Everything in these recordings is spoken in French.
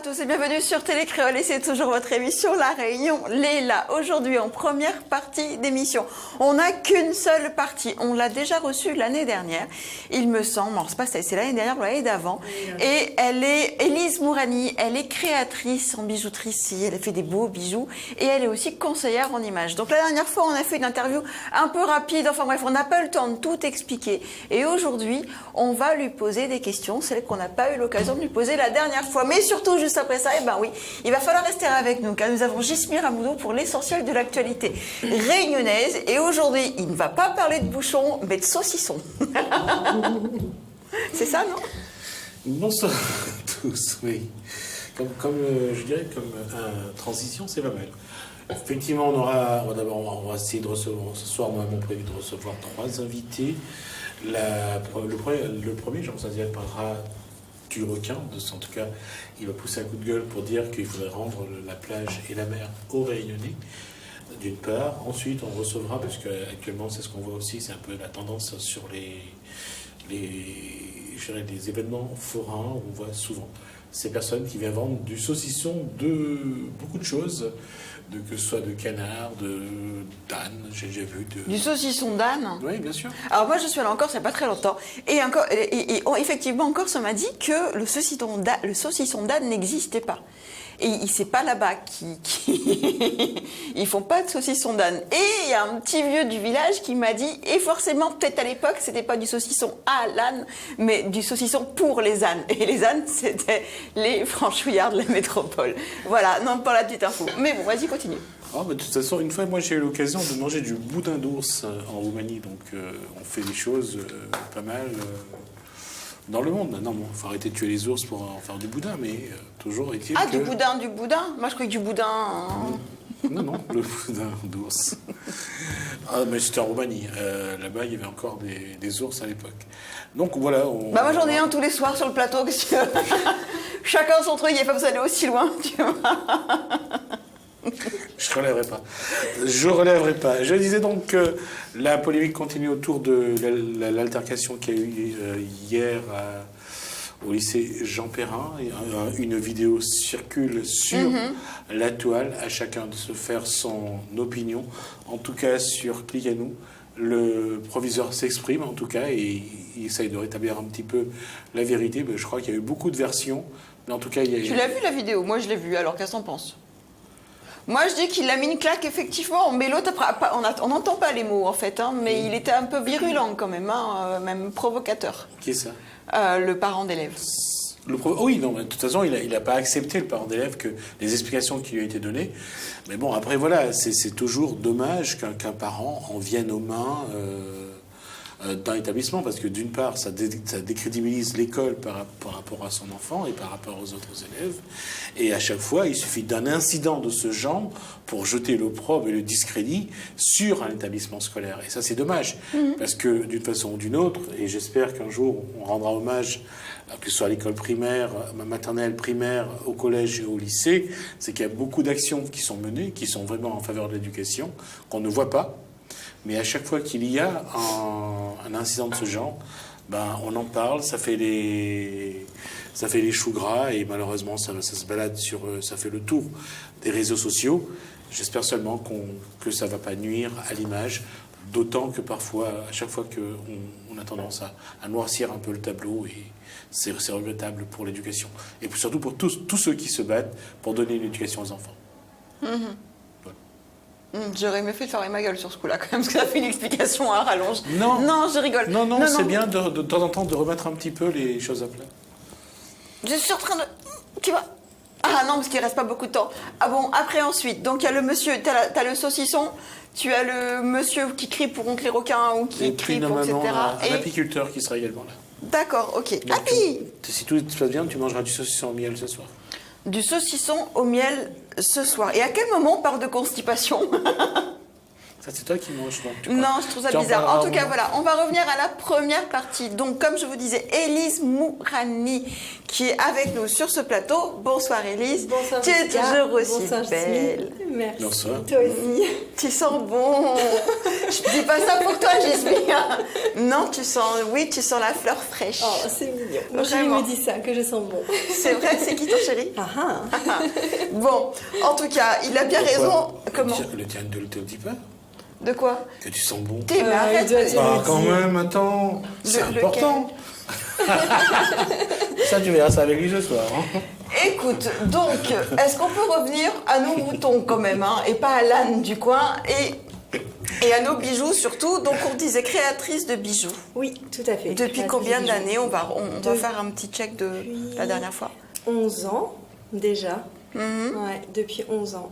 à tous et bienvenue sur Télé Créole et c'est toujours votre émission La Réunion Léla. Aujourd'hui en première partie d'émission, on n'a qu'une seule partie, on l'a déjà reçue l'année dernière, il me semble, alors c'est pas ça, c'est l'année dernière ou l'année d'avant, et elle est Élise Mourani, elle est créatrice en bijouterie, elle a fait des beaux bijoux et elle est aussi conseillère en images. Donc la dernière fois on a fait une interview un peu rapide, enfin bref, on n'a pas eu le temps de tout expliquer et aujourd'hui on va lui poser des questions, celles qu'on n'a pas eu l'occasion de lui poser la dernière fois. Mais surtout, juste après ça, eh ben oui, il va falloir rester avec nous, car nous avons Gismire Amoudou pour l'essentiel de l'actualité réunionnaise. Et aujourd'hui, il ne va pas parler de bouchons, mais de saucissons. C'est ça, non? Bonsoir à tous, oui. Je dirais, comme transition, c'est pas mal. Effectivement, on va essayer de recevoir, ce soir, nous avons prévu de recevoir 3 invités. Le premier, Jean-François Ziad, parlera du requin. En tout cas, il va pousser un coup de gueule pour dire qu'il faudrait rendre la plage et la mer aux Réunionnais, d'une part. Ensuite, on recevra, parce qu'actuellement, c'est ce qu'on voit aussi, c'est un peu la tendance sur les événements forains, où on voit souvent ces personnes qui viennent vendre du saucisson de beaucoup de choses, que ce soit de canard, d'âne, j'ai déjà vu. Du saucisson d'âne? Oui, bien sûr. Alors moi, je suis allée en Corse il n'y a pas très longtemps. Et effectivement, en Corse, on m'a dit que le saucisson d'âne n'existait pas. Et c'est pas là-bas ils font pas de saucisson d'âne. Et il y a un petit vieux du village qui m'a dit, et forcément, peut-être à l'époque, c'était pas du saucisson à l'âne, mais du saucisson pour les ânes. Et les ânes, c'était les franchouillards de la métropole. Voilà, non, pas la petite info. Mais bon, vas-y, continue. Oh, bah, de toute façon, une fois, moi, j'ai eu l'occasion de manger du boudin d'ours en Roumanie. Donc, on fait des choses pas mal dans le monde. Non, bon, faut arrêter de tuer les ours pour en faire du boudin, mais toujours est-il que... du boudin. Moi, je croyais que du boudin... Non, le boudin d'ours. Ah, mais c'était en Roumanie. Là-bas, il y avait encore des ours à l'époque. Donc, voilà. Moi, j'en ai un tous les soirs sur le plateau. Que chacun son truc, il n'y a pas besoin d'aller aussi loin, tu vois. Je relèverai pas. Je disais donc que la polémique continue autour de l'altercation qu'il y a eu hier au lycée Jean Perrin. Une vidéo circule sur la toile, à chacun de se faire son opinion. En tout cas, sur Click à nous, le proviseur s'exprime, en tout cas, et il essaye de rétablir un petit peu la vérité. Je crois qu'il y a eu beaucoup de versions, mais en tout cas... Tu l'as vu la vidéo? Moi, je l'ai vue, alors qu'est-ce qu'on pense? Moi, je dis qu'il a mis une claque, effectivement, mais l'autre, on n'entend pas les mots, en fait, hein, mais il était un peu virulent, quand même, hein, même provocateur. Qui est ça? Le parent d'élève. Oui, non, de toute façon, il n'a pas accepté, le parent d'élève, que les explications qui lui ont été données. Mais bon, après, voilà, c'est toujours dommage qu'un parent en vienne aux mains d'un établissement, parce que d'une part, ça décrédibilise l'école par rapport à son enfant et par rapport aux autres élèves. Et à chaque fois, il suffit d'un incident de ce genre pour jeter l'opprobre et le discrédit sur un établissement scolaire. Et ça, c'est dommage, parce que d'une façon ou d'une autre, et j'espère qu'un jour, on rendra hommage, que ce soit à l'école primaire, maternelle, primaire, au collège et au lycée, c'est qu'il y a beaucoup d'actions qui sont menées, qui sont vraiment en faveur de l'éducation, qu'on ne voit pas. Mais à chaque fois qu'il y a un incident de ce genre, on en parle, ça fait les choux gras, et malheureusement, ça se balade ça fait le tour des réseaux sociaux. J'espère seulement que ça ne va pas nuire à l'image, d'autant que parfois, à chaque fois qu'on a tendance à noircir un peu le tableau, et c'est regrettable pour l'éducation. Et surtout pour tous ceux qui se battent pour donner une éducation aux enfants. J'aurais aimé fait de fermer ma gueule sur ce coup-là, quand même, parce que ça fait une explication à rallonge. Non, je rigole. Non, c'est bien de temps en temps de remettre un petit peu les choses à plat. Je suis en train de... Tu vois? Ah non, parce qu'il ne reste pas beaucoup de temps. Ah bon, après, ensuite, donc il y a le monsieur, t'as le saucisson, tu as le monsieur qui crie pour oncle les requins, ou qui crie pour etc. Un apiculteur qui sera également là. D'accord, ok. Happy! Si tout se passe bien, tu mangeras du saucisson au miel ce soir. Du saucisson au miel ce soir. Et à quel moment on parle de constipation? Ça, c'est toi qui manges, donc. Non, je trouve ça bizarre. En tout cas, voilà, on va revenir à la première partie. Donc, comme je vous disais, Élise Mourani qui est avec nous sur ce plateau. Bonsoir Élise. Bonsoir. Tu es toujours aussi belle. Merci. Bonsoir. Toi aussi. Tu sens bon. Je dis pas ça pour toi, j'espère. Non, tu sens la fleur fraîche. Oh, c'est mignon. Mon chéri Vraiment. me dit ça, que je sens bon. C'est vrai, c'est qui ton chéri? Ah ah. Bon, en tout cas, il a bien raison. Comment? Le tien ne te le dit pas? De quoi? Que tu sens bon. Mais arrête. il doit dire- Ah, quand même, attends. C'est important. Ça, tu verras ça avec lui ce soir. Hein. Écoute, donc, est-ce qu'on peut revenir à nos moutons quand même, hein, et pas à l'âne du coin, et à nos bijoux surtout. Donc, on disait créatrice de bijoux. Oui, tout à fait. Depuis Créatrice combien de bijoux. d'années? On va faire un petit check de la dernière fois. 11 ans, déjà. Mhm. Ouais, depuis 11 ans.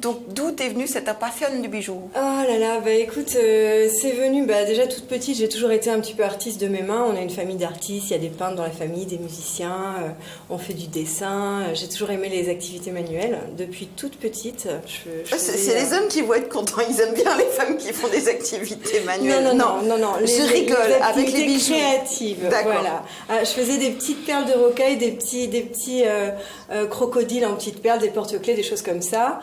Donc, d'où t'es venue cette passion du bijou? Oh là là, bah écoute, c'est venu, bah déjà toute petite, j'ai toujours été un petit peu artiste de mes mains. On a une famille d'artistes, il y a des peintres dans la famille, des musiciens, on fait du dessin. J'ai toujours aimé les activités manuelles. Depuis toute petite, C'est les hommes qui vont être contents, ils aiment bien les femmes qui font des activités manuelles. Non. Je rigole, avec les activités bijoux. créatives. D'accord. Voilà. Je faisais des petites perles de rocaille, des petits crocodiles en petites perles, des porte-clés, des choses comme ça.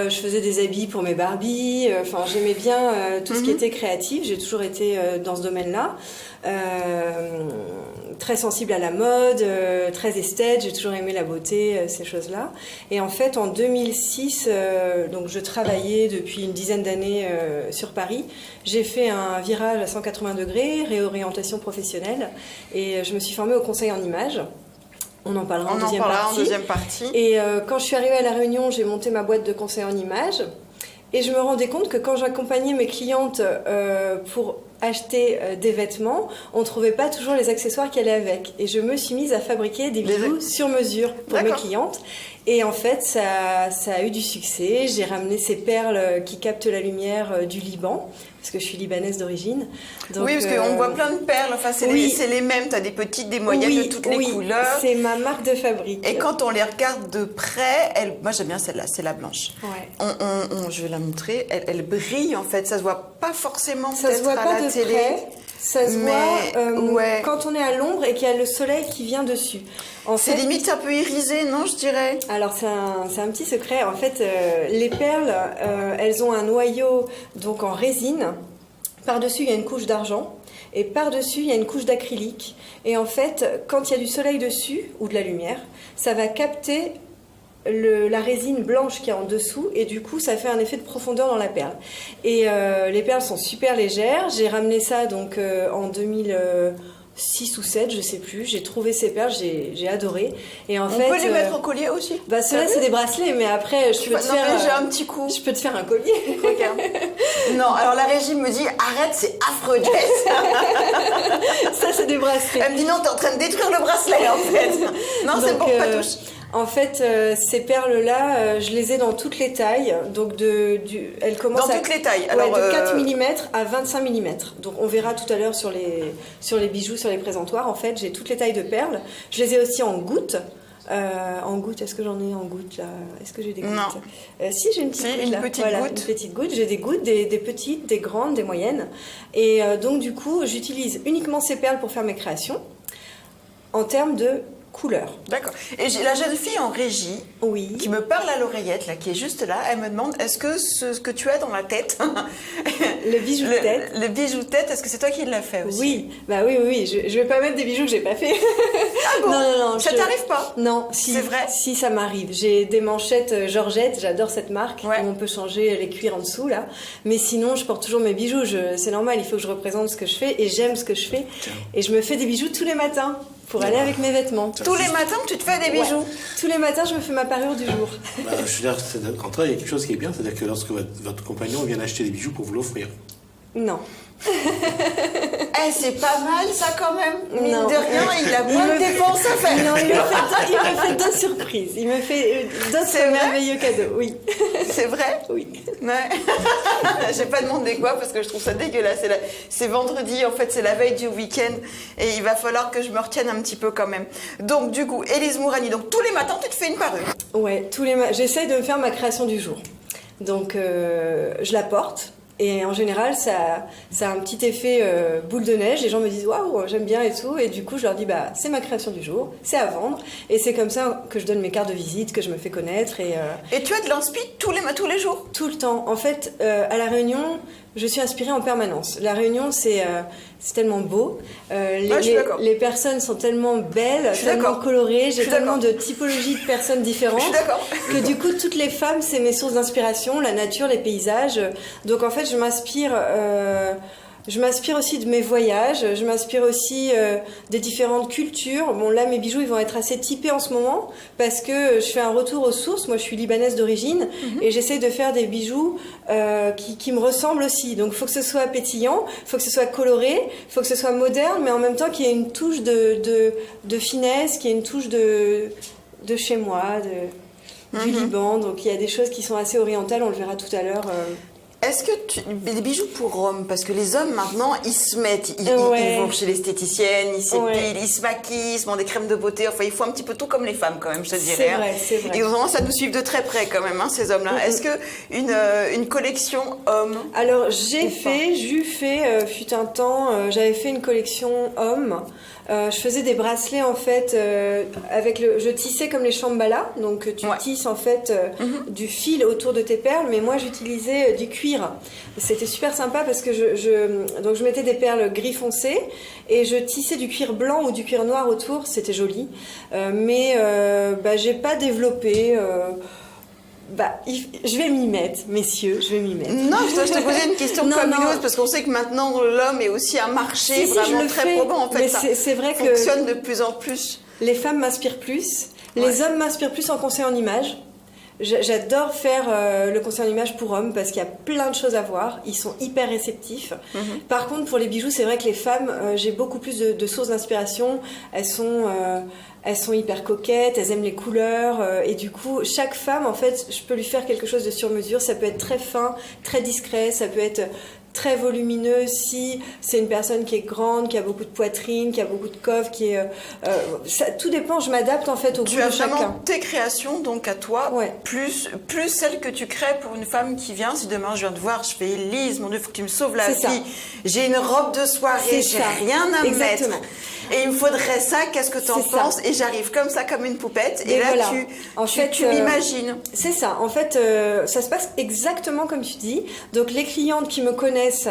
Je faisais des habits pour mes Barbies. Enfin, j'aimais bien tout ce qui était créatif. J'ai toujours été dans ce domaine-là. Très sensible à la mode, très esthète. J'ai toujours aimé la beauté, ces choses-là. Et en fait, en 2006, donc je travaillais depuis une dizaine d'années sur Paris. J'ai fait un virage à 180 degrés, réorientation professionnelle, et je me suis formée au conseil en images. On en parlera en deuxième partie. Et quand je suis arrivée à La Réunion, j'ai monté ma boîte de conseil en images. Et je me rendais compte que quand j'accompagnais mes clientes pour acheter des vêtements, on ne trouvait pas toujours les accessoires qui allaient avec. Et je me suis mise à fabriquer des bijoux sur mesure pour mes clientes. Et en fait, ça a eu du succès. J'ai ramené ces perles qui captent la lumière du Liban, parce que je suis libanaise d'origine. Donc, oui, parce qu'on voit plein de perles. Enfin, c'est les mêmes. Tu as des petites, des moyennes de toutes les couleurs. C'est ma marque de fabrique. Et quand on les regarde de près, moi j'aime bien celle-là, c'est la blanche. Ouais. Je vais la montrer. Elle brille en fait. Ça se voit pas forcément ça se voit pas à la de télé. Près. Ça se voit quand on est à l'ombre et qu'il y a le soleil qui vient dessus. C'est limite un peu irisé, non, je dirais? Alors, c'est un petit secret. En fait, les perles, elles ont un noyau donc en résine. Par-dessus, il y a une couche d'argent. Et par-dessus, il y a une couche d'acrylique. Et en fait, quand il y a du soleil dessus, ou de la lumière, ça va capter la résine blanche qui est en dessous, et du coup ça fait un effet de profondeur dans la perle. Et les perles sont super légères. J'ai ramené ça donc en 2006 ou 7, je sais plus. J'ai trouvé ces perles, j'ai adoré. Et en fait, on peut les mettre en collier aussi. Bah ceux-là c'est des bracelets, mais après je peux te faire. J'ai un petit coup. Je peux te faire un collier. Regarde. Non, alors la régie me dit arrête, c'est affreux, Jess. Ça c'est des bracelets. Elle me dit non, t'es en train de détruire le bracelet en fait. Non, c'est bon, pas touche. En fait, ces perles-là, je les ai dans toutes les tailles. Donc, elles commencent dans toutes les tailles. Alors, de 4 mm à 25 mm. Donc, on verra tout à l'heure sur les bijoux, sur les présentoirs. En fait, j'ai toutes les tailles de perles. Je les ai aussi en gouttes. En gouttes, est-ce que j'en ai en gouttes là? Est-ce que j'ai des gouttes? Non. Si, j'ai une petite goutte là. Une petite goutte. J'ai des gouttes, des petites, des grandes, des moyennes. Et donc, du coup, j'utilise uniquement ces perles pour faire mes créations en termes de couleur. D'accord. Et j'ai la jeune fille en régie qui me parle à l'oreillette, là, qui est juste là. Elle me demande, est-ce que ce que tu as dans la tête, le bijou de tête, le bijou de tête, est-ce que c'est toi qui l'as fait aussi? Oui, bah oui. Je vais pas mettre des bijoux que j'ai pas fait. Ah bon? Non. Ça t'arrive pas? Non, c'est vrai. Si, ça m'arrive. J'ai des manchettes Georgette, j'adore cette marque. Où on peut changer les cuirs en dessous là. Mais sinon, je porte toujours mes bijoux. C'est normal, il faut que je représente ce que je fais et j'aime ce que je fais. Et je me fais des bijoux tous les matins. Pour aller avec mes vêtements. Tous les matins, tu te fais des bijoux? Tous les matins, je me fais ma parure du jour. Bah, je veux dire, en tout cas, il y a quelque chose qui est bien, c'est-à-dire que lorsque votre compagnon vient acheter des bijoux pour vous l'offrir. Non. C'est pas mal ça quand même. Mine non. de rien, il a moins de dépenses à faire. Non, il me fait deux surprises. Il me fait d'autres merveilleux cadeaux, oui. C'est vrai? Oui. Ouais. J'ai pas demandé quoi parce que je trouve ça dégueulasse. C'est vendredi, en fait, c'est la veille du week-end et il va falloir que je me retienne un petit peu quand même. Donc du coup, Élise Mourani, donc tous les matins, tu te fais une parure? Ouais, tous les matins. J'essaye de me faire ma création du jour. Donc je la porte. Et en général, ça a un petit effet boule de neige. Les gens me disent waouh, j'aime bien et tout. Et du coup, je leur dis c'est ma création du jour, c'est à vendre. Et c'est comme ça que je donne mes cartes de visite, que je me fais connaître. Et tu as de l'inspi tous les jours? Tout le temps. En fait, à La Réunion, je suis inspirée en permanence. La Réunion, c'est tellement beau. Les personnes sont tellement belles, tellement colorées. J'ai tellement de typologies de personnes différentes. Je suis d'accord. Que du coup, toutes les femmes, c'est mes sources d'inspiration, la nature, les paysages. Donc en fait, je m'inspire aussi de mes voyages, je m'inspire aussi des différentes cultures. Bon, là, mes bijoux, ils vont être assez typés en ce moment parce que je fais un retour aux sources. Moi, je suis libanaise d'origine et j'essaie de faire des bijoux qui me ressemblent aussi. Donc, il faut que ce soit pétillant, il faut que ce soit coloré, il faut que ce soit moderne, mais en même temps qu'il y ait une touche de finesse, qu'il y ait une touche de chez moi, du Liban. Donc, il y a des choses qui sont assez orientales, on le verra tout à l'heure. Est-ce que des bijoux pour hommes, parce que les hommes maintenant ils se mettent, ils vont chez l'esthéticienne, ils s'épilent, ils se maquillent, ils se mettent des crèmes de beauté, enfin ils font un petit peu tout comme les femmes quand même, je te dirais. C'est vrai. Ils ont tendance à nous suivre de très près quand même, ces hommes-là. Est-ce que une collection homme? Alors j'ai fait, fut un temps, j'avais fait une collection homme. Je faisais des bracelets en fait je tissais comme les Shambhala, donc tu tisses en fait du fil autour de tes perles, mais moi j'utilisais du cuir. C'était super sympa parce que donc je mettais des perles gris foncé et je tissais du cuir blanc ou du cuir noir autour, c'était joli, mais j'ai pas développé. Je vais m'y mettre, messieurs, je vais m'y mettre. Non, je te posais une question communeuse parce qu'on sait que maintenant l'homme est aussi un marché vraiment très probant. En fait, c'est vrai que fonctionne de plus en plus. Les femmes m'inspirent plus, les hommes m'inspirent plus en conseil en images. J'adore faire le conseil en images pour hommes parce qu'il y a plein de choses à voir. Ils sont hyper réceptifs. Par contre, pour les bijoux, c'est vrai que les femmes, j'ai beaucoup plus de sources d'inspiration. Elles sont hyper coquettes, elles aiment les couleurs. Et du coup, chaque femme, en fait, je peux lui faire quelque chose de sur mesure. Ça peut être très fin, très discret. Ça peut être très volumineuse si c'est une personne qui est grande, qui a beaucoup de poitrine, qui a beaucoup de coffre, tout dépend, je m'adapte en fait au goût de chacun. Tu as vraiment tes créations donc à toi, plus celles que tu crées pour une femme qui vient. Si demain je viens te voir, je fais Élise, mon Dieu, faut que tu me sauves la vie. J'ai une robe de soirée, j'ai rien à mettre. Et il me faudrait ça, qu'est-ce que tu en penses? Et j'arrive comme ça, comme une poupette. Et là, tu m'imagines. C'est ça. En fait, ça se passe exactement comme tu dis. Donc, les clientes qui me connaissent,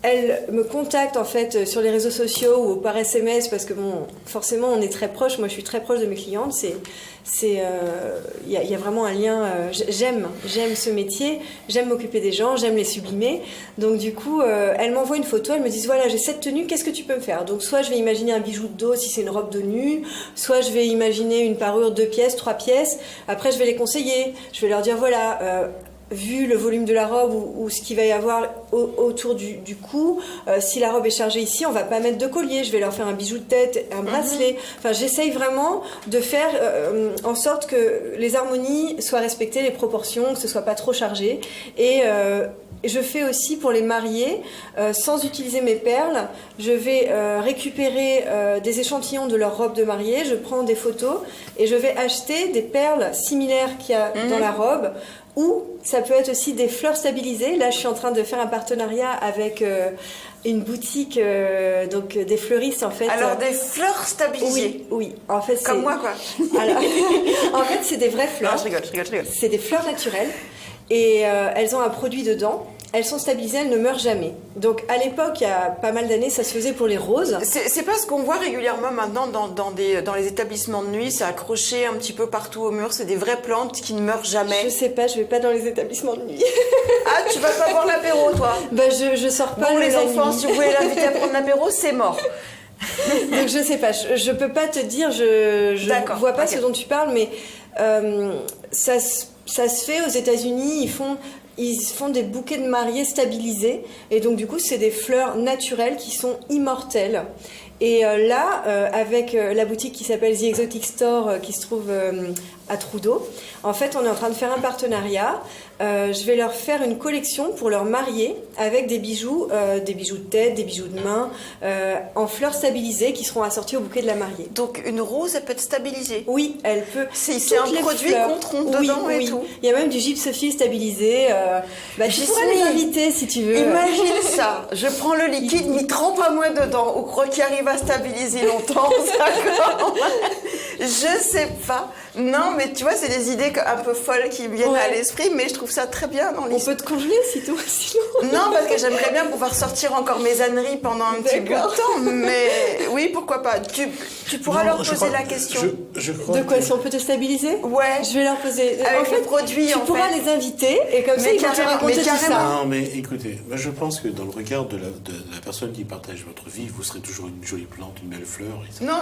elles me contactent en fait sur les réseaux sociaux ou par SMS parce que forcément, on est très proches. Moi, je suis très proche de mes clientes. Il y a vraiment un lien. J'aime ce métier. J'aime m'occuper des gens. J'aime les sublimer. Donc du coup, elles m'envoient une photo. Elles me disent voilà, j'ai cette tenue. Qu'est-ce que tu peux me faire? Donc soit je vais imaginer un bijou de dos si c'est une robe de nu, soit je vais imaginer une parure 2 pièces, 3 pièces. Après, je vais les conseiller. Je vais leur dire voilà. Vu le volume de la robe ou ce qu'il va y avoir autour du cou, si la robe est chargée ici, on va pas mettre de collier, je vais leur faire un bijou de tête, un bracelet. Enfin, j'essaye vraiment de faire en sorte que les harmonies soient respectées, les proportions, que ce soit pas trop chargé. Et je fais aussi pour les mariés, sans utiliser mes perles, je vais récupérer des échantillons de leur robe de mariée, je prends des photos et je vais acheter des perles similaires qu'il y a dans la robe. Ou ça peut être aussi des fleurs stabilisées. Là, je suis en train de faire un partenariat avec une boutique, donc des fleuristes en fait. Alors des fleurs stabilisées. Oui. En fait, comme moi quoi. Alors, en fait, c'est des vraies fleurs. Non, je rigole. C'est des fleurs naturelles et elles ont un produit dedans. Elles sont stabilisées, elles ne meurent jamais. Donc à l'époque, il y a pas mal d'années, ça se faisait pour les roses. C'est pas ce qu'on voit régulièrement maintenant dans les établissements de nuit, c'est accroché un petit peu partout au mur, c'est des vraies plantes qui ne meurent jamais. Je sais pas, je vais pas dans les établissements de nuit. Ah, tu vas pas boire l'apéro toi? Je sors pas. Bon les enfants, nuit. si vous voulez l'inviter à prendre l'apéro, c'est mort. Donc je sais pas, je peux pas te dire, je vois pas ce dont tu parles, mais ça se fait aux États-Unis, ils font des bouquets de mariés stabilisés et donc du coup c'est des fleurs naturelles qui sont immortelles. Et là, avec la boutique qui s'appelle The Exotic Store qui se trouve à Trudeau. En fait, on est en train de faire un partenariat. Je vais leur faire une collection pour leur marier avec des bijoux de tête, des bijoux de main, en fleurs stabilisées qui seront assortis au bouquet de la mariée. Donc une rose, elle peut être stabilisée. Oui, elle peut. C'est un produit qu'on trompe dedans et tout. Il y a même du gypsophile stabilisé. Tu pourras les inviter si tu veux. Imagine ça. Je prends le liquide, m'y trempe à moi dedans. Ou crois qu'il arrive à stabiliser longtemps. Je sais pas. Non, mais tu vois, c'est des idées un peu folles qui me viennent à l'esprit, mais je trouve ça très bien dans l'histoire. On peut te congeler sinon. Non, parce que j'aimerais bien pouvoir sortir encore mes âneries pendant un petit bout de temps, mais oui, pourquoi pas. Tu pourras leur poser la question. Je crois de quoi, si on peut te stabiliser? Ouais. Je vais leur poser. Avec le produit, tu pourras les inviter et comme ça, ils vont te raconter tout ça. Non, mais écoutez, moi, je pense que dans le regard de la personne qui partage votre vie, vous serez toujours une jolie plante, une belle fleur. Non.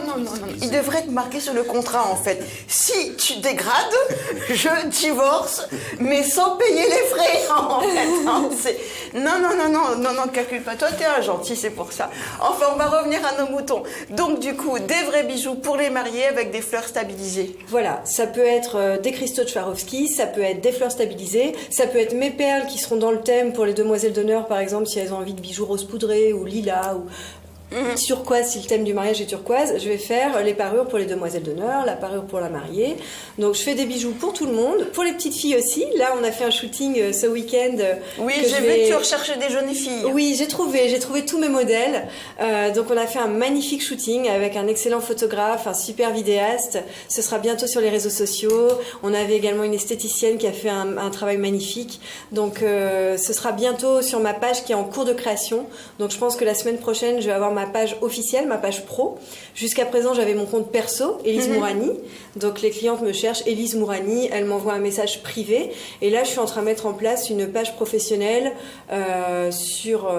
Il devrait être marqué sur le contrat, en fait. Si tu dégrades, je divorce, mais sans payer les frais, en fait. Non, calcule pas. Toi, t'es un gentil, c'est pour ça. Enfin, on va revenir à nos moutons. Donc, du coup, des vrais bijoux pour les mariés avec des fleurs stabilisées. Voilà, ça peut être des cristaux de Swarovski, ça peut être des fleurs stabilisées, ça peut être mes perles qui seront dans le thème pour les demoiselles d'honneur, par exemple, si elles ont envie de bijoux rose poudré ou lilas ou turquoise, si le thème du mariage est turquoise. Je vais faire les parures pour les demoiselles d'honneur, la parure pour la mariée. Donc je fais des bijoux pour tout le monde, pour les petites filles aussi. Là, on a fait un shooting ce week-end. Oui, j'ai vu que tu recherchais des jeunes filles. Oui, j'ai trouvé tous mes modèles. Donc on a fait un magnifique shooting avec un excellent photographe, un super vidéaste. Ce sera bientôt sur les réseaux sociaux. On avait également une esthéticienne qui a fait un travail magnifique. Donc ce sera bientôt sur ma page qui est en cours de création. Donc je pense que la semaine prochaine, je vais avoir ma page officielle, ma page pro. Jusqu'à présent, j'avais mon compte perso, Élise Mourani. Donc les clientes me cherchent Élise Mourani, elles m'envoient un message privé. Et là, je suis en train de mettre en place une page professionnelle sur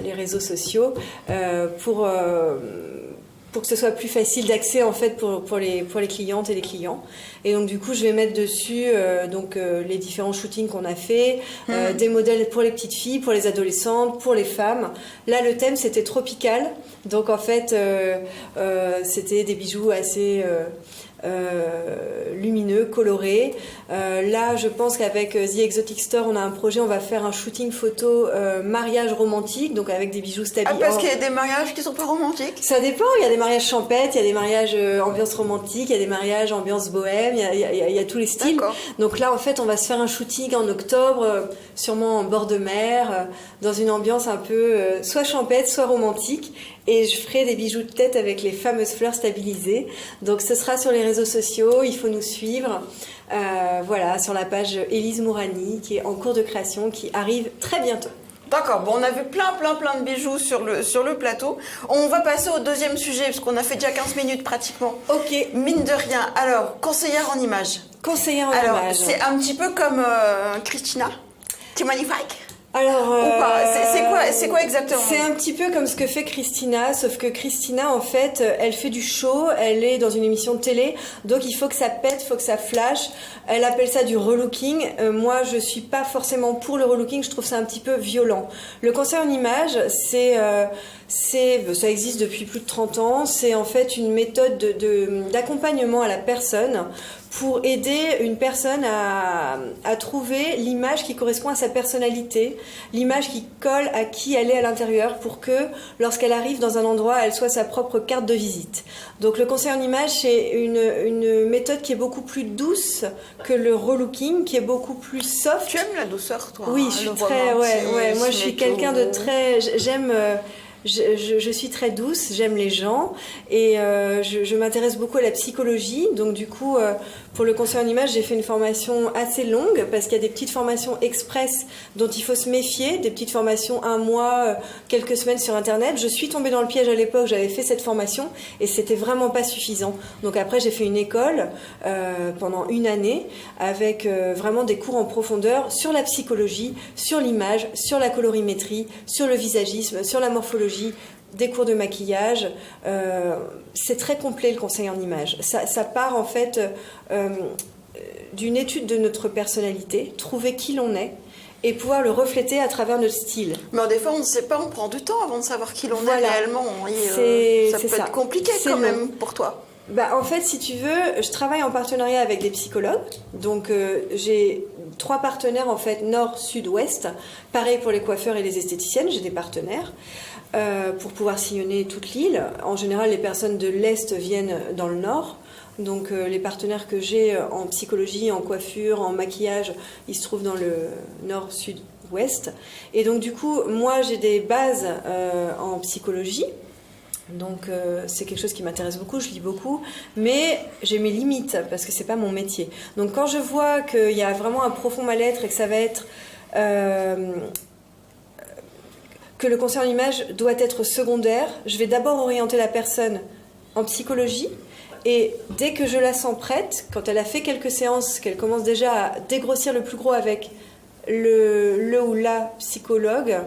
les réseaux sociaux pour que ce soit plus facile d'accès en fait pour les clientes et les clients. Et donc du coup, je vais mettre dessus les différents shootings qu'on a fait, des modèles pour les petites filles, pour les adolescentes, pour les femmes. Là, le thème c'était tropical. Donc en fait, c'était des bijoux assez lumineux, colorés. Là, je pense qu'avec The Exotic Store, on a un projet, on va faire un shooting photo mariage romantique, donc avec des bijoux stabilisés. Ah, parce qu'il y a des mariages qui sont pas romantiques? Ça dépend, il y a des mariages champêtres, il y a des mariages ambiance romantique, il y a des mariages ambiance bohème, il y a tous les styles. D'accord. Donc là, en fait, on va se faire un shooting en octobre, sûrement en bord de mer, dans une ambiance un peu soit champêtre, soit romantique. Et je ferai des bijoux de tête avec les fameuses fleurs stabilisées. Donc ce sera sur les réseaux sociaux, il faut nous suivre. Voilà, sur la page Élise Mourani, qui est en cours de création, qui arrive très bientôt. D'accord, bon, on a vu plein de bijoux sur le plateau. On va passer au deuxième sujet, parce qu'on a fait déjà 15 minutes pratiquement. Ok. Mine de rien. Alors, conseillère en images. Conseillère en images. C'est un petit peu comme Christina. C'est magnifique. Alors, ou pas. C'est quoi exactement? C'est un petit peu comme ce que fait Christina, sauf que Christina, en fait, elle fait du show, elle est dans une émission de télé, donc il faut que ça pète, il faut que ça flash. Elle appelle ça du relooking. Moi, je suis pas forcément pour le relooking, je trouve ça un petit peu violent. Le conseil en image, ça existe depuis plus de 30 ans. C'est en fait une méthode d'accompagnement à la personne pour aider une personne à trouver l'image qui correspond à sa personnalité, l'image qui colle à qui elle est à l'intérieur, pour que lorsqu'elle arrive dans un endroit, elle soit sa propre carte de visite. Donc le conseil en image, c'est une méthode qui est beaucoup plus douce que le relooking, qui est beaucoup plus soft. Tu aimes la douceur, toi? Oui, je suis très... Ouais, moi je suis quelqu'un de très... J'aime... Je suis très douce, j'aime les gens et je m'intéresse beaucoup à la psychologie. Donc du coup, pour le conseil en image, j'ai fait une formation assez longue parce qu'il y a des petites formations express dont il faut se méfier, des petites formations 1 mois, quelques semaines sur Internet. Je suis tombée dans le piège à l'époque, j'avais fait cette formation et c'était vraiment pas suffisant. Donc après, j'ai fait une école pendant 1 année avec vraiment des cours en profondeur sur la psychologie, sur l'image, sur la colorimétrie, sur le visagisme, sur la morphologie, des cours de maquillage. C'est très complet le conseil en image. Ça part en fait d'une étude de notre personnalité, trouver qui l'on est et pouvoir le refléter à travers notre style. Mais des fois, on ne sait pas, on prend du temps avant de savoir qui l'on est réellement. Et, ça peut être compliqué quand même pour toi. En fait, si tu veux, je travaille en partenariat avec des psychologues. Donc, j'ai 3 partenaires, en fait, nord, sud, ouest. Pareil pour les coiffeurs et les esthéticiennes, j'ai des partenaires pour pouvoir sillonner toute l'île. En général, les personnes de l'est viennent dans le nord. Donc, les partenaires que j'ai en psychologie, en coiffure, en maquillage, ils se trouvent dans le nord, sud, ouest. Et donc, du coup, moi, j'ai des bases en psychologie. Donc c'est quelque chose qui m'intéresse beaucoup, je lis beaucoup, mais j'ai mes limites parce que c'est pas mon métier. Donc quand je vois qu'il y a vraiment un profond mal-être et que ça va être que le conseil en image doit être secondaire, je vais d'abord orienter la personne en psychologie. Et dès que je la sens prête, quand elle a fait quelques séances, qu'elle commence déjà à dégrossir le plus gros avec le ou la psychologue,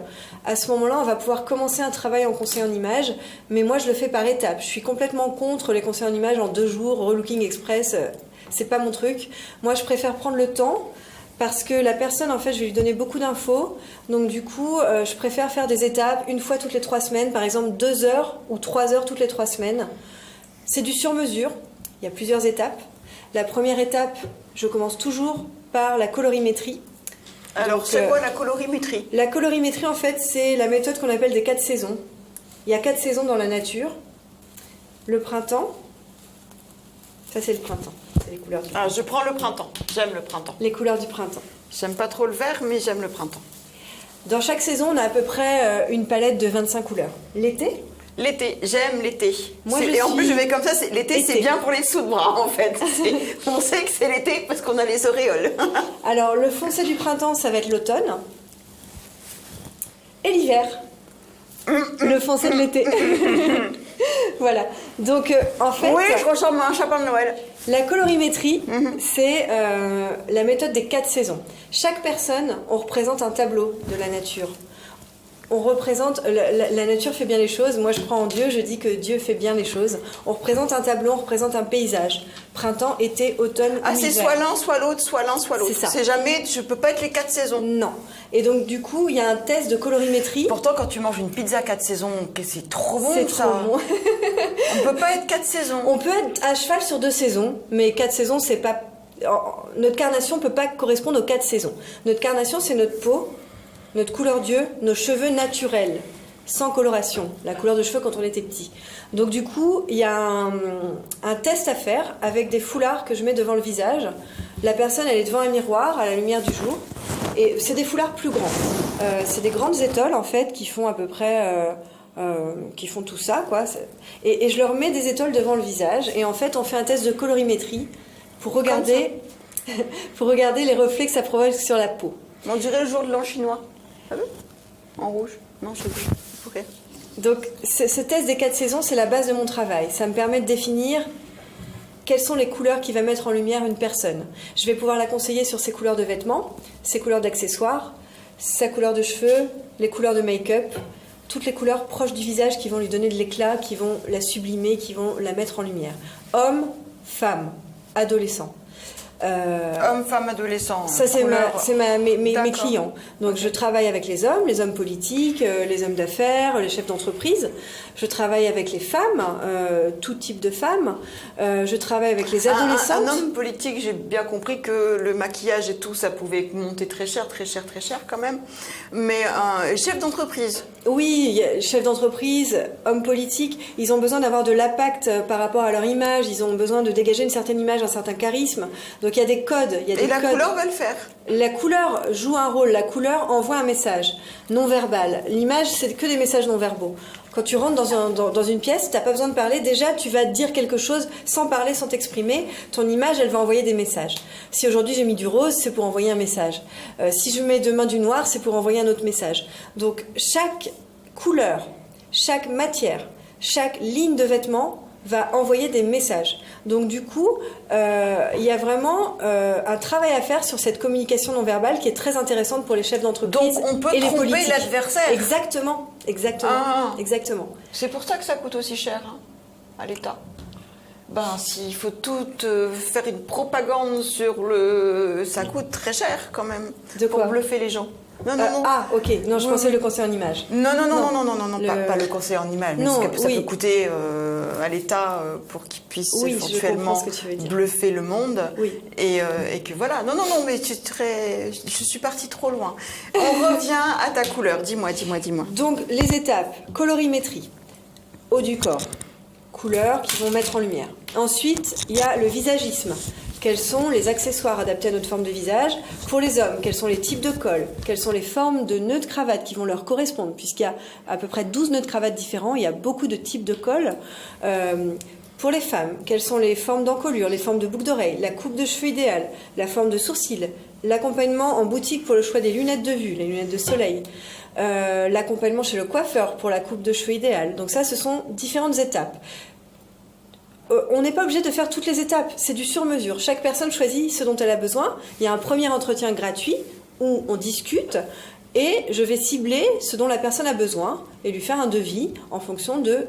à ce moment-là, on va pouvoir commencer un travail en conseil en image, mais moi, je le fais par étapes. Je suis complètement contre les conseils en image en 2 jours, relooking express, c'est pas mon truc. Moi, je préfère prendre le temps, parce que la personne, en fait, je vais lui donner beaucoup d'infos, donc du coup, je préfère faire des étapes, une fois toutes les 3 semaines, par exemple 2 heures ou 3 heures toutes les 3 semaines. C'est du sur-mesure, il y a plusieurs étapes. La première étape, je commence toujours par la colorimétrie. Alors, c'est quoi la colorimétrie? La colorimétrie, en fait, c'est la méthode qu'on appelle des 4 saisons. Il y a 4 saisons dans la nature. Le printemps, ça c'est le printemps, c'est les couleurs du printemps. Ah, je prends le printemps, j'aime le printemps. Les couleurs du printemps. J'aime pas trop le vert, mais j'aime le printemps. Dans chaque saison, on a à peu près une palette de 25 couleurs. L'été, L'été, j'aime l'été. Moi, Et en plus, je vais comme ça, l'été, c'est Été. bien pour les sous de bras, en fait. On sait que c'est l'été parce qu'on a les auréoles. alors le foncé du printemps, ça va être l'automne. Et l'hiver, le foncé de l'été. Voilà. Donc, en fait, Oui, je ressemble à un sapin de Noël. la colorimétrie, c'est la méthode des 4 saisons. Chaque personne, on représente un tableau de la nature. On représente, la nature fait bien les choses. Moi, je crois en Dieu, je dis que Dieu fait bien les choses. On représente un tableau, on représente un paysage. Printemps, été, automne, Ah, c'est hiver. soit l'un, soit l'autre, soit l'un, soit l'autre. C'est ça. C'est jamais, je peux pas être les 4 saisons. Non. Et donc, du coup, il y a un test de colorimétrie. Pourtant, quand tu manges une pizza 4 saisons, c'est trop bon, C'est ça. trop bon. On peut pas être 4 saisons. On peut être à cheval sur 2 saisons, mais 4 saisons, c'est pas... Notre carnation ne peut pas correspondre aux 4 saisons. Notre carnation, c'est notre peau, notre couleur d'yeux, nos cheveux naturels, sans coloration, la couleur de cheveux quand on était petit. Donc du coup, il y a un test à faire avec des foulards que je mets devant le visage. La personne, elle est devant un miroir à la lumière du jour. Et c'est des foulards plus grands. C'est des grandes étoiles, en fait, qui font à peu près... qui font tout ça, quoi. Et je leur mets des étoiles devant le visage. Et en fait, on fait un test de colorimétrie pour regarder, pour regarder les reflets que ça provoque sur la peau. On dirait le jour de l'an chinois. Ah oui? En rouge? Non, je sais plus. Ok. Donc, ce test des 4 saisons, c'est la base de mon travail. Ça me permet de définir quelles sont les couleurs qui va mettre en lumière une personne. Je vais pouvoir la conseiller sur ses couleurs de vêtements, ses couleurs d'accessoires, sa couleur de cheveux, les couleurs de make-up, toutes les couleurs proches du visage qui vont lui donner de l'éclat, qui vont la sublimer, qui vont la mettre en lumière. Homme, femme, adolescent. Homme, femme, adolescent. Ça, c'est mes D'accord. clients. Donc, je travaille avec les hommes politiques, les hommes d'affaires, les chefs d'entreprise. Je travaille avec les femmes, tout type de femmes. Je travaille avec les adolescentes. Un homme politique, j'ai bien compris que le maquillage et tout, ça pouvait monter très cher quand même. Mais un chef d'entreprise. Oui, chefs d'entreprise, hommes politiques, ils ont besoin d'avoir de l'impact par rapport à leur image. Ils ont besoin de dégager une certaine image, un certain charisme. Donc, il y a des codes. Il y a des Et la codes. couleur va le faire. La couleur joue un rôle, la couleur envoie un message non verbal. L'image, c'est que des messages non verbaux. Quand tu rentres dans une pièce, tu n'as pas besoin de parler. Déjà, tu vas dire quelque chose sans parler, sans t'exprimer. Ton image, elle va envoyer des messages. Si aujourd'hui j'ai mis du rose, c'est pour envoyer un message. Si je mets demain du noir, c'est pour envoyer un autre message. Donc, chaque couleur, chaque matière, chaque ligne de vêtement va envoyer des messages. Donc du coup, il y a vraiment un travail à faire sur cette communication non verbale qui est très intéressante pour les chefs d'entreprise Donc on peut et les tromper politiques. l'adversaire. Exactement. Ah. Exactement. C'est pour ça que ça coûte aussi cher à l'État. s'il faut tout faire une propagande sur ça coûte très cher quand même. De quoi? Pour bluffer les gens. Non. Ah, ok. Non, je pensais le conseil en images. Non, pas le conseil en images. Mais Non, ça peut coûter à l'État pour qu'il puisse éventuellement bluffer le monde. Oui. Et que voilà. Non, mais je suis partie trop loin. On revient à ta couleur. Dis-moi. Donc, les étapes. Colorimétrie. Haut du corps. Couleurs qui vont mettre en lumière. Ensuite, il y a le visagisme. Quels sont les accessoires adaptés à notre forme de visage? Pour les hommes, quels sont les types de cols? Quelles sont les formes de nœuds de cravate qui vont leur correspondre? Puisqu'il y a à peu près 12 nœuds de cravate différents, il y a beaucoup de types de cols. Pour les femmes, quelles sont les formes d'encolure, les formes de boucles d'oreilles, la coupe de cheveux idéale, la forme de sourcils, l'accompagnement en boutique pour le choix des lunettes de vue, les lunettes de soleil, l'accompagnement chez le coiffeur pour la coupe de cheveux idéale. Donc ça, ce sont différentes étapes. On n'est pas obligé de faire toutes les étapes, c'est du sur-mesure. Chaque personne choisit ce dont elle a besoin. Il y a un premier entretien gratuit où on discute et je vais cibler ce dont la personne a besoin et lui faire un devis en fonction de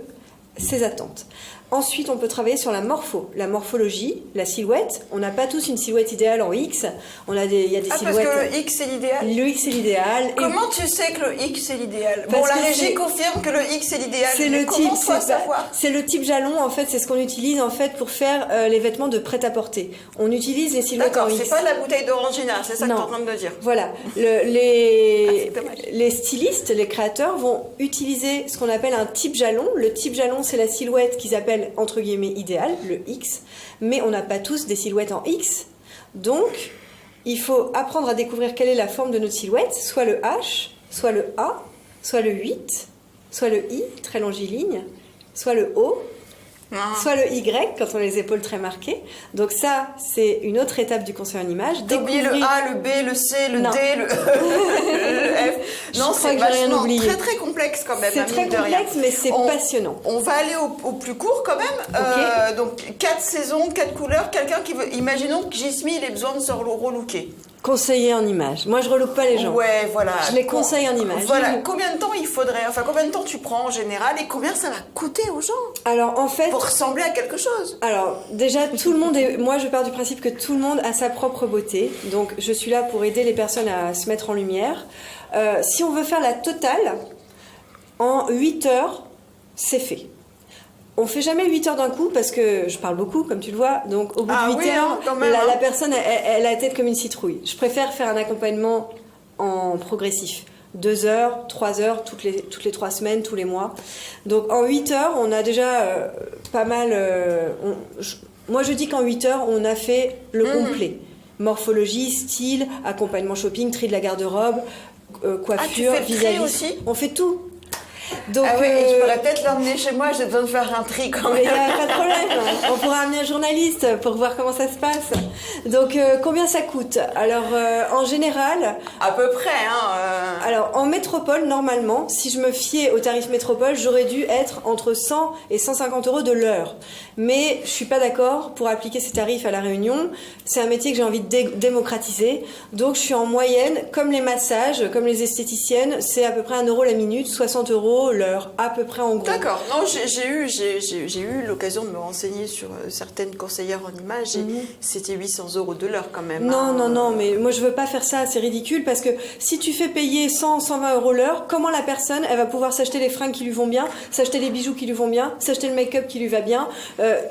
ses attentes. Ensuite, on peut travailler sur la morphologie, la silhouette. On n'a pas tous une silhouette idéale en X. Il y a des silhouettes. Parce que le X c'est l'idéal. Le X c'est l'idéal. Comment tu sais que le X c'est l'idéal? Bon, la régie confirme que le X c'est l'idéal. C'est le type. Savoir C'est le type jalon en fait. C'est ce qu'on utilise en fait pour faire les vêtements de prêt-à-porter. On utilise les silhouettes en X. C'est pas la bouteille d'Orangina, c'est ça que tu es en train de me dire. Voilà. Les stylistes, les créateurs vont utiliser ce qu'on appelle un type jalon. Le type jalon, c'est la silhouette qu'ils appellent entre guillemets idéal, le X, mais on n'a pas tous des silhouettes en X. Donc, il faut apprendre à découvrir quelle est la forme de notre silhouette, soit le H, soit le A, soit le 8, soit le I, très longiligne, soit le O, soit le Y, quand on a les épaules très marquées. Donc ça, c'est une autre étape du conseil en image. T'as oublié le A, le B, le C, le D, le F. Non, c'est vachement très très complexe quand même. C'est très complexe, mais c'est passionnant. On va aller au plus court quand même. Okay. Donc 4 saisons, 4 couleurs. Quelqu'un qui veut... Imaginons que Jismi, il ait besoin de se relooker. Conseiller en image. Moi, je relook pas les gens. Ouais, voilà. Je les conseille en image. Voilà. Combien de temps il faudrait? Enfin, combien de temps tu prends en général et combien ça va coûter aux gens? Alors, en fait... Pour ressembler à quelque chose. Alors, déjà, tout le monde est... Moi, je pars du principe que tout le monde a sa propre beauté. Donc, je suis là pour aider les personnes à se mettre en lumière. Si on veut faire la totale, en 8 heures, c'est fait. On fait jamais 8 heures d'un coup parce que je parle beaucoup, comme tu le vois. Donc, au bout de 8 heures, la personne, elle a la tête comme une citrouille. Je préfère faire un accompagnement en progressif. 2 heures, 3 heures, toutes les 3 semaines, tous les mois. Donc, en 8 heures, on a déjà pas mal... moi, je dis qu'en 8 heures, on a fait le complet. Morphologie, style, accompagnement shopping, tri de la garde-robe, coiffure, visagisme. Aussi on fait tout. Donc, ah oui, je pourrais peut-être l'emmener chez moi, j'ai besoin de faire un tri quand même. Il n'y a pas de problème, on pourra amener un journaliste pour voir comment ça se passe. Donc, combien ça coûte? Alors, en général... À peu près, Alors, en métropole, normalement, si je me fiais au tarif métropole, j'aurais dû être entre 100 et 150 euros de l'heure. Mais je ne suis pas d'accord pour appliquer ces tarifs à La Réunion. C'est un métier que j'ai envie de démocratiser. Donc, je suis en moyenne, comme les massages, comme les esthéticiennes, c'est à peu près 1 euro la minute, 60 euros l'heure, à peu près en gros. D'accord. Non, j'ai eu l'occasion de me renseigner sur certaines conseillères en images et c'était 800 euros de l'heure quand même. Non, mais moi je veux pas faire ça, c'est ridicule parce que si tu fais payer 100, 120 euros l'heure, comment la personne, elle va pouvoir s'acheter les fringues qui lui vont bien, s'acheter les bijoux qui lui vont bien, s'acheter le make-up qui lui va bien?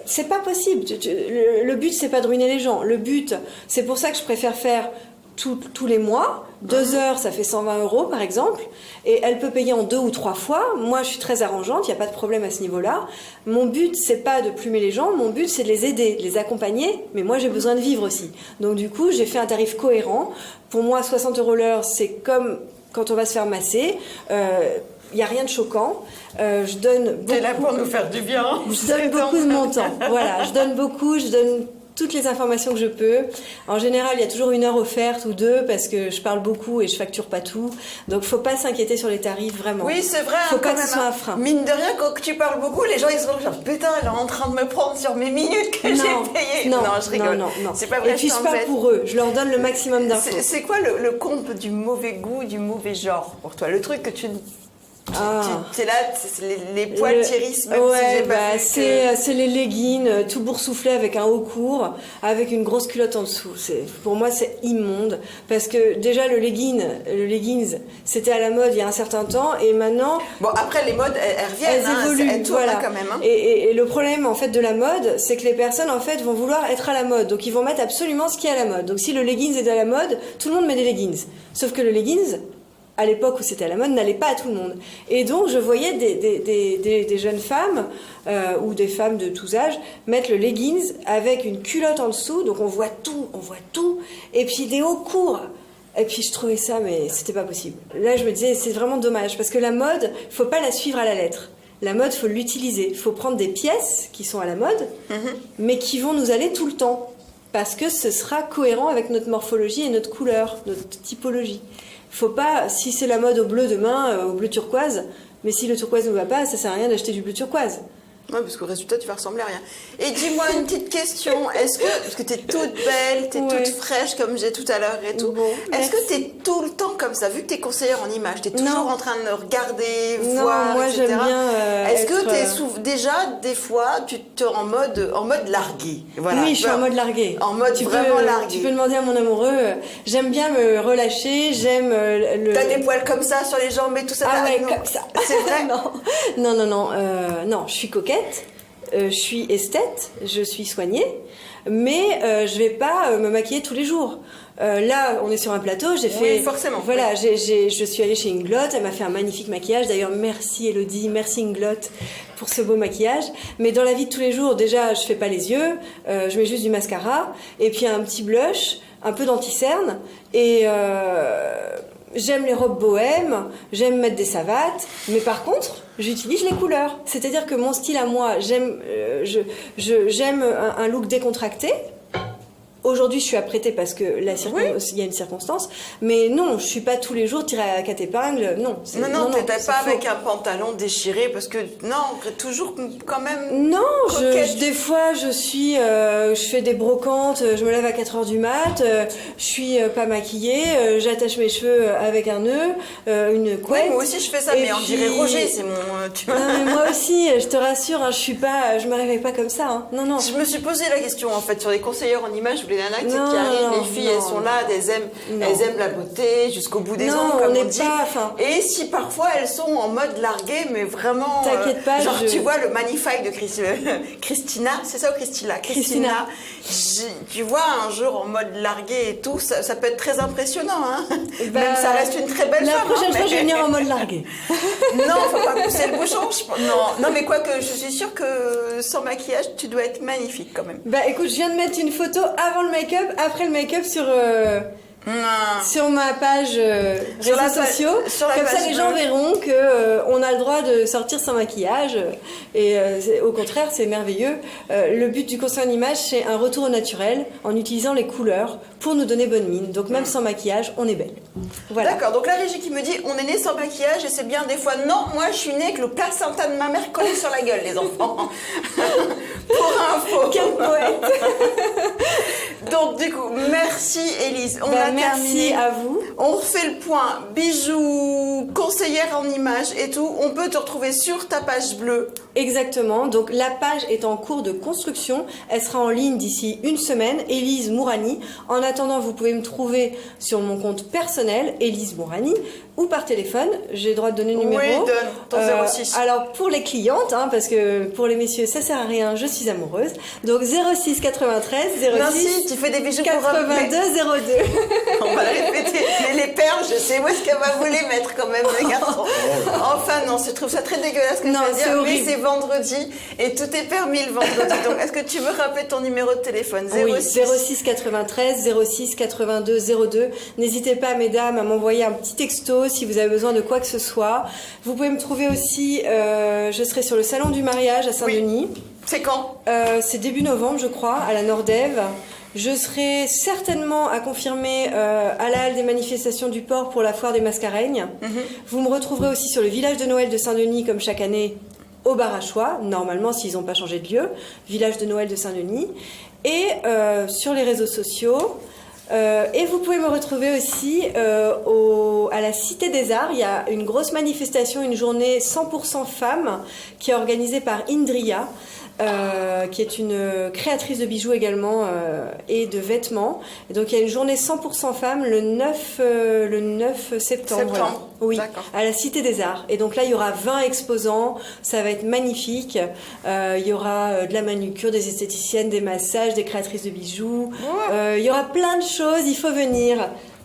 C'est pas possible. Le but, c'est pas de ruiner les gens. Le but, c'est pour ça que je préfère faire tous les mois. 2 heures, ça fait 120 euros par exemple, et elle peut payer en 2 ou 3 fois. Moi, je suis très arrangeante, il n'y a pas de problème à ce niveau-là. Mon but, c'est pas de plumer les gens, mon but, c'est de les aider, de les accompagner, mais moi, j'ai besoin de vivre aussi. Donc du coup, j'ai fait un tarif cohérent. Pour moi, 60 euros l'heure, c'est comme quand on va se faire masser. Il n'y a rien de choquant. Je donne beaucoup. T'es là pour nous faire du bien. Je donne beaucoup de mon temps. Voilà, je donne beaucoup, je donne toutes les informations que je peux. En général, il y a toujours 1 heure offerte ou 2 parce que je parle beaucoup et je facture pas tout. Donc, faut pas s'inquiéter sur les tarifs, vraiment. Oui, c'est vrai. Faut pas que ce soit un frein. Mine de rien, quand tu parles beaucoup, les gens ils seront genre putain, elle est en train de me prendre sur mes minutes que j'ai payées. Non, je rigole. Non. C'est pas vrai. Et puis je parle pour eux. Je leur donne le maximum d'infos. C'est quoi le comble du mauvais goût, du mauvais genre pour toi? Le truc que tu Tu es là, les poils t'irrissent, même si j'ai pas vu c'est les leggings, tout boursouflé avec un haut court, avec une grosse culotte en dessous. Pour moi, c'est immonde. Parce que déjà, le leggings, c'était à la mode il y a un certain temps, et maintenant... Bon, après, les modes, elles reviennent, elles évoluent, elles tournent quand même. Et le problème, en fait, de la mode, c'est que les personnes, en fait, vont vouloir être à la mode. Donc, ils vont mettre absolument ce qui est à la mode. Donc, si le leggings est à la mode, tout le monde met des leggings. Sauf que le leggings... à l'époque où c'était à la mode, n'allait pas à tout le monde. Et donc, je voyais des jeunes femmes ou des femmes de tous âges mettre le leggings avec une culotte en dessous, donc on voit tout, et puis des hauts courts. Et puis je trouvais ça, mais c'était pas possible. Là, je me disais, c'est vraiment dommage, parce que la mode, il faut pas la suivre à la lettre. La mode, il faut l'utiliser. Il faut prendre des pièces qui sont à la mode, mais qui vont nous aller tout le temps, parce que ce sera cohérent avec notre morphologie et notre couleur, notre typologie. Faut pas, si c'est la mode au bleu demain, au bleu turquoise, mais si le turquoise ne va pas, ça sert à rien d'acheter du bleu turquoise. Oui, parce qu'au résultat, tu vas ressembler à rien. Et dis-moi une petite question, parce que tu es toute belle, tu es toute fraîche, comme j'ai tout à l'heure et tout, est-ce que tu es tout le temps comme ça, vu que tu es conseillère en image, tu es toujours en train de regarder, voir, moi, etc. j'aime bien est-ce que tu es déjà, des fois, tu te rends en mode largué, voilà. Oui, je suis en mode largué. En mode vraiment largué. Tu peux demander à mon amoureux, j'aime bien me relâcher, j'aime T'as des poils comme ça sur les jambes et tout ça. Ah ouais, non. comme ça. C'est vrai. Non, je suis coquette. Je suis esthète, je suis soignée, mais je vais pas me maquiller tous les jours. Là, on est sur un plateau, j'ai fait... Oui, forcément. Voilà, je suis allée chez Inglot, elle m'a fait un magnifique maquillage. D'ailleurs, merci Elodie, merci Inglot pour ce beau maquillage. Mais dans la vie de tous les jours, déjà, je fais pas les yeux, je mets juste du mascara, et puis un petit blush, un peu d'anti-cerne, et... j'aime les robes bohèmes, j'aime mettre des savates, mais par contre, j'utilise les couleurs. C'est-à-dire que mon style à moi, j'aime un look décontracté. Aujourd'hui, je suis apprêtée parce que il y a une circonstance, mais non, je suis pas tous les jours tirée à quatre épingles. Non, non, t'es pas avec un pantalon déchiré parce que toujours quand même. Non, des fois, je fais des brocantes, je me lève à 4h du mat, je suis pas maquillée, j'attache mes cheveux avec un nœud, une couette. Oui, moi aussi je fais ça, mais on dirait Roger, c'est mon. Tu vois. Non, mais moi aussi, je te rassure, hein, je me réveille pas comme ça. Hein. Non. Je me suis posé la question en fait sur les conseillères en images. Les nanas qui arrivent, les filles, elles sont là, elles aiment la beauté jusqu'au bout des ongles, comme on dit. Et si parfois elles sont en mode largué, mais vraiment. T'inquiète pas, tu vois le Magnifique de Christina, c'est ça ou Christina. Tu vois un jour en mode largué et tout, ça peut être très impressionnant. Hein. Même ça reste une très belle femme. La prochaine fois, je vais venir en mode largué. Non, faut pas pousser le bouchon. Non, mais quoique, je suis sûre que sans maquillage, tu dois être magnifique quand même. Bah écoute, je viens de mettre une photo avant le make-up, après le make-up sur ma page réseaux sociaux. Comme ça, les gens verront qu'on a le droit de sortir sans maquillage. Et au contraire, c'est merveilleux. Le but du conseil en image, c'est un retour au naturel en utilisant les couleurs pour nous donner bonne mine. Donc même sans maquillage, on est belle. Voilà. D'accord, donc la régie qui me dit on est né sans maquillage et c'est bien des fois. Non, moi je suis née avec le placenta de ma mère collé sur la gueule, les enfants. Pour info. Quel poète. Donc du coup, merci Élise. On a merci terminé. À vous. On refait le point. Bijoux, conseillère en images et tout. On peut te retrouver sur ta page bleue. Exactement. Donc la page est en cours de construction. Elle sera en ligne d'ici une semaine. Élise Mourani. En attendant, vous pouvez me trouver sur mon compte personnel, Élise Mourani, ou par téléphone. J'ai le droit de donner le numéro. Oui, donne ton 06. Alors pour les clientes, parce que pour les messieurs, ça sert à rien. Je suis amoureuse. Donc 06 93 06. Non, si, tu fais des bijoux 82 02. On va répéter. Mais les perles, je sais où est-ce qu'elle va vous les mettre quand même, les garçons. Enfin, non, je trouve ça très dégueulasse que je vais dire. Mais c'est vendredi et tout est permis le vendredi. Donc, est-ce que tu veux rappeler ton numéro de téléphone? 06 93 06 82 02. N'hésitez pas, mesdames, à m'envoyer un petit texto si vous avez besoin de quoi que ce soit. Vous pouvez me trouver aussi, je serai sur le salon du mariage à Saint-Denis. C'est quand? C'est début novembre, je crois, à la Nordève. Je serai certainement à confirmer à la halle des manifestations du port pour la foire des Mascareignes. Vous me retrouverez aussi sur le village de Noël de Saint-Denis, comme chaque année, au bar à choix, normalement s'ils n'ont pas changé de lieu, village de Noël de Saint-Denis. Et sur les réseaux sociaux, Et vous pouvez me retrouver aussi à la Cité des Arts. Il y a une grosse manifestation, une journée 100% femmes qui est organisée par Indria. Qui est une créatrice de bijoux également et de vêtements. Et donc il y a une journée 100% femmes le 9 septembre. Voilà. Oui, à la Cité des Arts. Et donc là il y aura 20 exposants, ça va être magnifique. Il y aura de la manucure, des esthéticiennes, des massages, des créatrices de bijoux. Il y aura plein de choses, il faut venir.